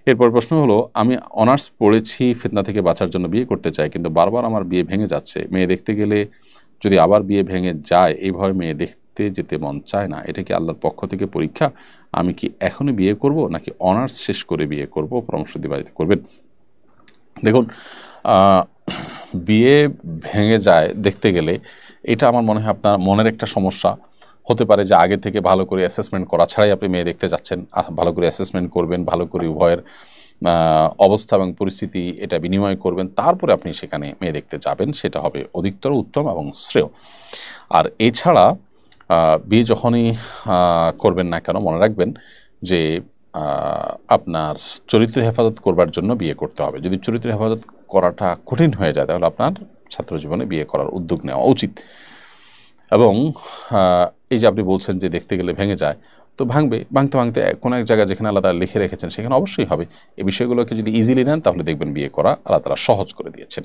এরপর প্রশ্ন হলো, আমি অনার্স পড়েছি, ফিতনা থেকে বাঁচার জন্য বিয়ে করতে চাই, কিন্তু বারবার আমার বিয়ে ভেঙে যাচ্ছে। মেয়ে দেখতে গেলে যদি আবার বিয়ে ভেঙে যায়, এইভাবে মেয়ে দেখতে যেতে মন চায় না। এটা কি আল্লাহর পক্ষ থেকে পরীক্ষা? আমি কি এখনই বিয়ে করব নাকি অনার্স শেষ করে বিয়ে করব? পরামর্শ দিয়ে বাড়িতে করবেন। দেখুন, আহ, বিয়ে ভেঙে যায় দেখতে গেলে, এটা আমার মনে হয় আপনার মনের একটা সমস্যা হতে পারে, যে আগে থেকে ভালো করে অ্যাসেসমেন্ট করা ছাড়াই আপনি মেয়ে দেখতে যাচ্ছেন। ভালো করে অ্যাসেসমেন্ট করবেন, ভালো করে উভয়ের অবস্থা এবং পরিস্থিতি এটা বিনিময় করবেন, তারপরে আপনি সেখানে মেয়ে দেখতে যাবেন, সেটা হবে অধিকতর উত্তম এবং শ্রেয়। আর এছাড়া বিয়ে যখনই করবেন না কেন, মনে রাখবেন যে আপনার চরিত্র হেফাজত করবার জন্য বিয়ে করতে হবে। যদি চরিত্র হেফাজত করাটা কঠিন হয়ে যায়, তাহলে আপনার ছাত্র জীবনে বিয়ে করার উদ্যোগ নেওয়া উচিত। এবং এই যে আপনি বলছেন যে দেখতে গেলে ভেঙে যায়, তো ভাঙবে, ভাঙতে ভাঙতে কোনো এক জায়গায় যেখানে আল্লাহ তাআলা লিখে রেখেছেন সেখানে অবশ্যই হবে। এই বিষয়গুলোকে যদি ইজিলি নেন, তাহলে দেখবেন বিয়ে করা আল্লাহ তাআলা সহজ করে দিয়েছেন।